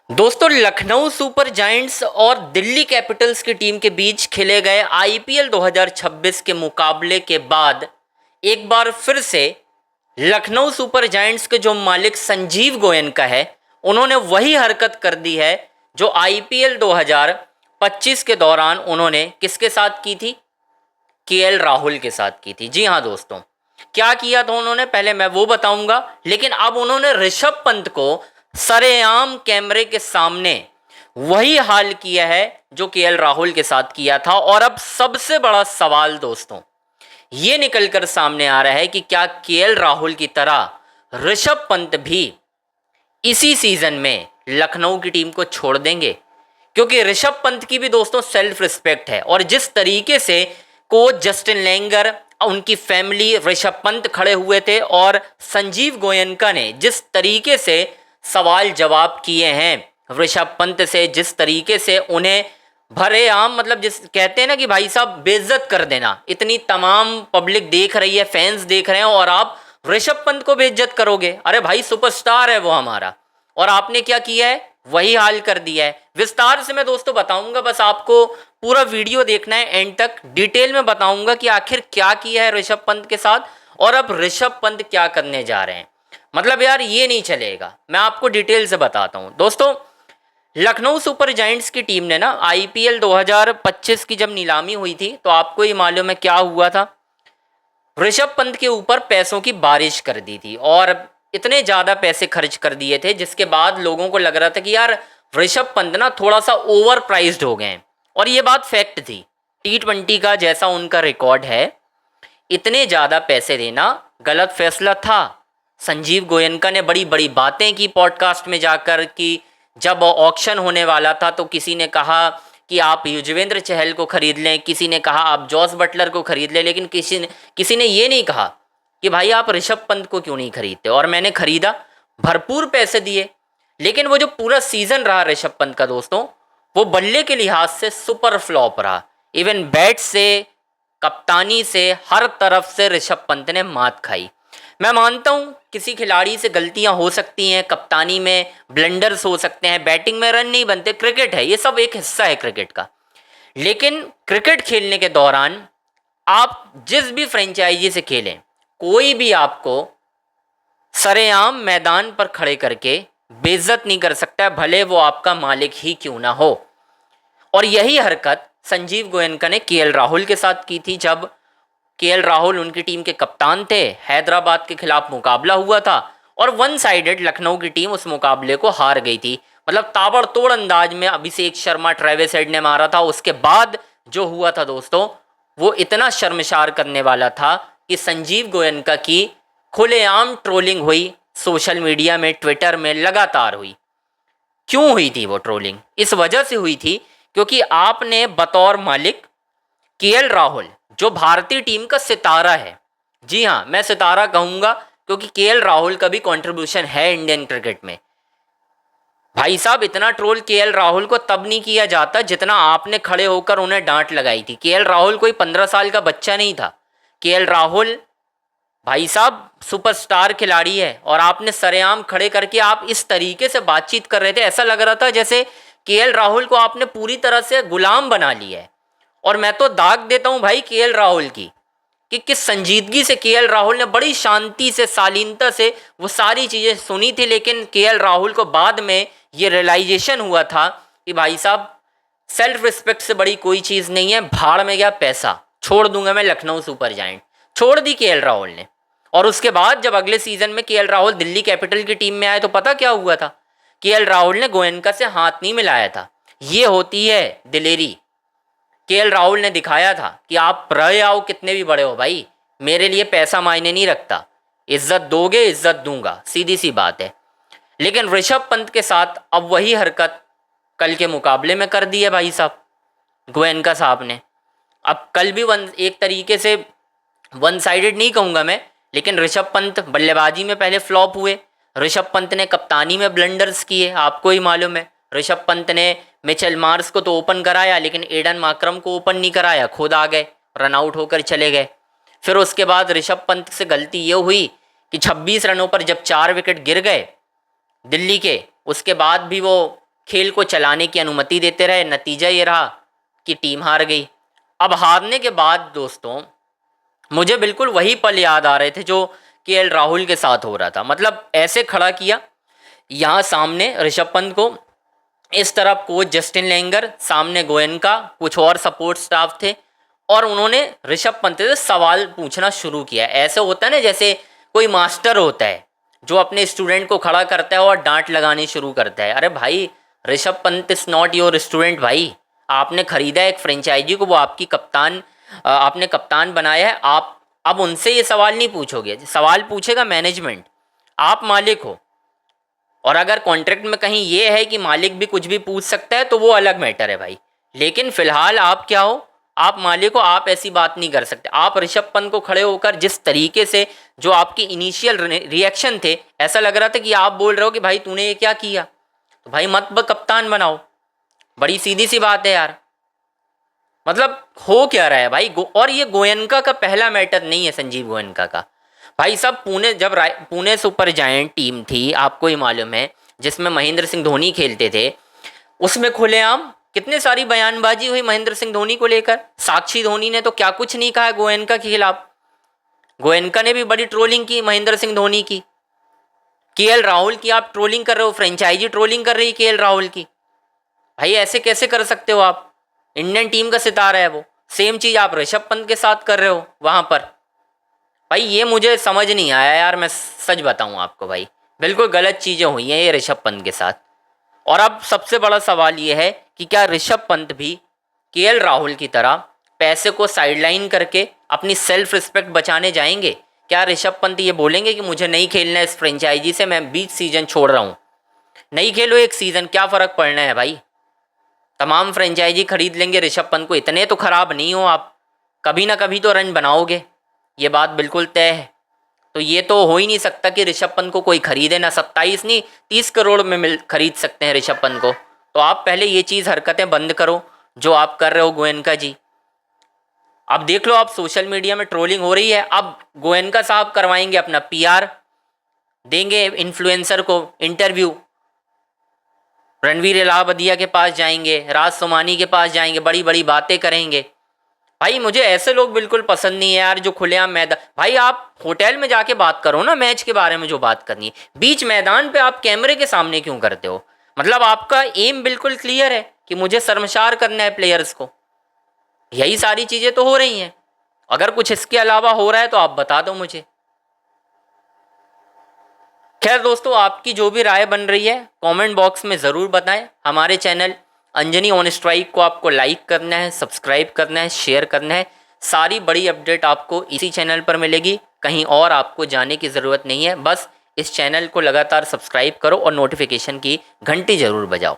दोस्तों, Lucknow super giants और Delhi Capitals की टीम के बीच खेले गए आईपीएल 2026 के मुकाबले के बाद एक बार फिर से लखनऊ सुपर जायंट्स के जो मालिक संजीव गोयनका है, उन्होंने वही हरकत कर दी है जो आईपीएल 2025 के दौरान उन्होंने किसके साथ की थी? केएल राहुल के साथ की थी। जी हाँ दोस्तों, क्या किया था उन्होंने पहले मैं वो बताऊंगा, लेकिन अब उन्होंने ऋषभ पंत को सरेआम कैमरे के सामने वही हाल किया है जो केएल राहुल के साथ किया था। और अब सबसे बड़ा सवाल दोस्तों ये निकलकर सामने आ रहा है कि क्या केएल राहुल की तरह ऋषभ पंत भी इसी सीजन में लखनऊ की टीम को छोड़ देंगे? क्योंकि ऋषभ पंत की भी दोस्तों सेल्फ रिस्पेक्ट है, और जिस तरीके से कोच जस्टिन लेंगर, उनकी फैमिली, ऋषभ पंत खड़े हुए थे और संजीव गोयनका ने जिस तरीके से सवाल जवाब किए हैं ऋषभ पंत से, जिस तरीके से उन्हें भरे आम, मतलब जिस कहते हैं ना कि भाई साहब बेइज्जत कर देना, इतनी तमाम पब्लिक देख रही है, फैंस देख रहे हैं और आप ऋषभ पंत को बेइज्जत करोगे? अरे भाई सुपरस्टार है वो हमारा, और आपने क्या किया है? वही हाल कर दिया है। विस्तार से मैं दोस्तों बताऊंगा, बस आपको पूरा वीडियो देखना है, एंड तक डिटेल में बताऊंगा कि आखिर क्या किया है ऋषभ पंत के साथ और अब ऋषभ पंत क्या करने जा रहे हैं। मतलब यार ये नहीं चलेगा, मैं आपको डिटेल से बताता हूं दोस्तों। लखनऊ सुपर जायंट्स की टीम ने ना आईपीएल 2025 की जब नीलामी हुई थी तो आपको ही मालूम है क्या हुआ था। ऋषभ पंत के ऊपर पैसों की बारिश कर दी थी और इतने ज़्यादा पैसे खर्च कर दिए थे जिसके बाद लोगों को लग रहा था कि यार ऋषभ पंत ना थोड़ा सा ओवर प्राइज्ड हो गए हैं। और ये बात फैक्ट थी, T20 का जैसा उनका रिकॉर्ड है, इतने ज़्यादा पैसे देना गलत फैसला था। संजीव गोयनका ने बड़ी बड़ी बातें की पॉडकास्ट में जाकर कि जब ऑक्शन होने वाला था तो किसी ने कहा कि आप युजवेंद्र चहल को खरीद लें, किसी ने कहा आप जॉस बटलर को खरीद लें, लेकिन किसी ने ये नहीं कहा कि भाई आप ऋषभ पंत को क्यों नहीं खरीदते। और मैंने खरीदा, भरपूर पैसे दिए, लेकिन वो जो पूरा सीजन रहा ऋषभ पंत का दोस्तों, वो बल्ले के लिहाज से सुपर फ्लॉप रहा। इवन बैट से, कप्तानी से, हर तरफ से ऋषभ पंत ने मात खाई। मैं मानता हूँ किसी खिलाड़ी से गलतियां हो सकती हैं, कप्तानी में ब्लंडर्स हो सकते हैं, बैटिंग में रन नहीं बनते, क्रिकेट है, ये सब एक हिस्सा है क्रिकेट का। लेकिन क्रिकेट खेलने के दौरान आप जिस भी फ्रेंचाइजी से खेलें, कोई भी आपको सरेआम मैदान पर खड़े करके बेइज्जत नहीं कर सकता है, भले वो आपका मालिक ही क्यों ना हो। और यही हरकत संजीव गोयनका ने केएल राहुल के साथ की थी। जब केएल राहुल उनकी टीम के कप्तान थे, हैदराबाद के खिलाफ मुकाबला हुआ था और वन साइडेड लखनऊ की टीम उस मुकाबले को हार गई थी। मतलब ताबड़तोड़ अंदाज में अभिषेक शर्मा, ट्रेविस हेड ने मारा था। उसके बाद जो हुआ था दोस्तों, वो इतना शर्मसार करने वाला था कि संजीव गोयनका की खुलेआम ट्रोलिंग हुई, सोशल मीडिया में, ट्विटर में लगातार हुई। क्यों हुई थी वो ट्रोलिंग? इस वजह से हुई थी क्योंकि आपने बतौर मालिक केएल राहुल, जो भारतीय टीम का सितारा है, जी हाँ मैं सितारा कहूंगा क्योंकि केएल राहुल का भी कंट्रीब्यूशन है इंडियन क्रिकेट में। भाई साहब, इतना ट्रोल केएल राहुल को तब नहीं किया जाता जितना आपने खड़े होकर उन्हें डांट लगाई थी। केएल राहुल कोई 15 साल का बच्चा नहीं था। केएल राहुल भाई साहब सुपरस्टार खिलाड़ी है और आपने सरेआम खड़े करके आप इस तरीके से बातचीत कर रहे थे, ऐसा लग रहा था जैसे केएल राहुल को आपने पूरी तरह से गुलाम बना लिया है। और मैं तो दाग देता हूं भाई केएल राहुल की कि किस संजीदगी से केएल राहुल ने बड़ी शांति से, शालीनता से वो सारी चीज़ें सुनी थी। लेकिन केएल राहुल को बाद में ये रियलाइजेशन हुआ था कि भाई साहब सेल्फ रिस्पेक्ट से बड़ी कोई चीज़ नहीं है, भाड़ में गया पैसा, छोड़ दूंगा मैं लखनऊ सुपर जायंट। छोड़ दी केएल राहुल ने। और उसके बाद जब अगले सीजन में केएल राहुल दिल्ली कैपिटल की टीम में आए तो पता क्या हुआ था? केएल राहुल ने गोयनका से हाथ नहीं मिलाया था। ये होती है दिलेरी। केएल राहुल ने दिखाया था कि आप रहे आओ कितने भी बड़े हो भाई, मेरे लिए पैसा मायने नहीं रखता, इज्जत दोगे इज्जत दूंगा, सीधी सी बात है। लेकिन ऋषभ पंत के साथ अब वही हरकत कल के मुकाबले में कर दी है भाई साहब, गोयनका साहब ने। अब कल भी एक तरीके से वन साइडेड नहीं कहूँगा मैं, लेकिन ऋषभ पंत बल्लेबाजी में पहले फ्लॉप हुए, ऋषभ पंत ने कप्तानी में ब्लंडर्स किए, आपको ही मालूम है। ऋषभ पंत ने मिचेल मार्श को तो ओपन कराया लेकिन एडन मार्क्रम को ओपन नहीं कराया, खुद आ गए, रन आउट होकर चले गए। फिर उसके बाद ऋषभ पंत से गलती ये हुई कि 26 रनों पर जब 4 विकेट गिर गए दिल्ली के, उसके बाद भी वो खेल को चलाने की अनुमति देते रहे। नतीजा ये रहा कि टीम हार गई। अब हारने के बाद दोस्तों मुझे बिल्कुल वही पल याद आ रहे थे जो केएल राहुल के साथ हो रहा था। मतलब ऐसे खड़ा किया यहाँ सामने ऋषभ पंत को, इस तरफ कोच जस्टिन लेंगर, सामने गोयनका, कुछ और सपोर्ट स्टाफ थे, और उन्होंने ऋषभ पंत से सवाल पूछना शुरू किया। ऐसे होता है ना जैसे कोई मास्टर होता है जो अपने स्टूडेंट को खड़ा करता है और डांट लगानी शुरू करता है। अरे भाई, Rishabh Pant is not your student भाई। आपने खरीदा एक फ्रेंचाइजी को, वो आपकी कप्तान, आपने कप्तान बनाया है। आप अब उनसे ये सवाल नहीं पूछोगे, सवाल पूछेगा मैनेजमेंट। आप मालिक हो, और अगर कॉन्ट्रैक्ट में कहीं ये है कि मालिक भी कुछ भी पूछ सकता है तो वो अलग मैटर है भाई। लेकिन फिलहाल आप क्या हो, आप मालिक हो, आप ऐसी बात नहीं कर सकते। आप ऋषभ पंत को खड़े होकर जिस तरीके से, जो आपके इनिशियल रिएक्शन थे, ऐसा लग रहा था कि आप बोल रहे हो कि भाई तूने ये क्या किया, तो भाई मत कप्तान बनाओ। बड़ी सीधी सी बात है यार। मतलब हो क्या रहा है भाई। और ये गोयनका का पहला मैटर नहीं है, संजीव गोयनका का भाई। सब पुणे, जब पुणे सुपर जायंट टीम थी, आपको ही मालूम है, जिसमें महेंद्र सिंह धोनी खेलते थे, उसमें खुलेआम कितने सारी बयानबाजी हुई महेंद्र सिंह धोनी को लेकर। साक्षी धोनी ने तो क्या कुछ नहीं कहा गोयनका के खिलाफ। गोयनका ने भी बड़ी ट्रोलिंग की महेंद्र सिंह धोनी की। केएल राहुल की आप ट्रोलिंग कर रहे हो, फ्रेंचाइजी ट्रोलिंग कर रही है केएल राहुल की। भाई ऐसे कैसे कर सकते हो आप? इंडियन टीम का सितारा है वो। सेम चीज आप ऋषभ पंत के साथ कर रहे हो वहां पर। भाई ये मुझे समझ नहीं आया यार, मैं सच बताऊं आपको भाई, बिल्कुल गलत चीजें हुई हैं ये ऋषभ पंत के साथ। और अब सबसे बड़ा सवाल ये है कि क्या ऋषभ पंत भी केएल राहुल की तरह पैसे को साइडलाइन करके अपनी सेल्फ रिस्पेक्ट बचाने जाएंगे? क्या ऋषभ पंत ये बोलेंगे कि मुझे नहीं खेलना है इस फ्रेंचाइजी से, मैं 20 सीजन छोड़ रहा हूँ? नहीं खेलो एक सीजन, क्या फ़र्क पड़ना है भाई। तमाम फ्रेंचाइजी खरीद लेंगे ऋषभ पंत को, इतने तो ख़राब नहीं हो आप, कभी ना कभी तो रन बनाओगे, ये बात बिल्कुल तय है। तो ये तो हो ही नहीं सकता कि ऋषभ पंत को कोई खरीदे ना। 27 नहीं 30 करोड़ में खरीद सकते हैं ऋषभ पंत को। तो आप पहले ये चीज़, हरकतें बंद करो जो आप कर रहे हो गोयनका जी। अब देख लो, आप सोशल मीडिया में ट्रोलिंग हो रही है, अब गोयनका साहब करवाएंगे अपना पीआर, देंगे इन्फ्लुएंसर को इंटरव्यू, रणवीर इलाहाबादिया के पास जाएंगे, राज सोमानी के पास जाएंगे, बड़ी बड़ी बातें करेंगे। भाई मुझे ऐसे लोग बिल्कुल पसंद नहीं है यार जो खुलेआम मैदान, भाई आप होटल में जाके बात करो ना मैच के बारे में जो बात करनी है, बीच मैदान पे आप कैमरे के सामने क्यों करते हो? मतलब आपका एम बिल्कुल क्लियर है कि मुझे शर्मसार करना है प्लेयर्स को। यही सारी चीज़ें तो हो रही हैं। अगर कुछ इसके अलावा हो रहा है तो आप बता दो मुझे। खैर दोस्तों, आपकी जो भी राय बन रही है कमेंट बॉक्स में ज़रूर बताएं। हमारे चैनल अंजनी ऑन स्ट्राइक को आपको लाइक करना है, सब्सक्राइब करना है, शेयर करना है। सारी बड़ी अपडेट आपको इसी चैनल पर मिलेगी, कहीं और आपको जाने की ज़रूरत नहीं है। बस इस चैनल को लगातार सब्सक्राइब करो और नोटिफिकेशन की घंटी ज़रूर बजाओ।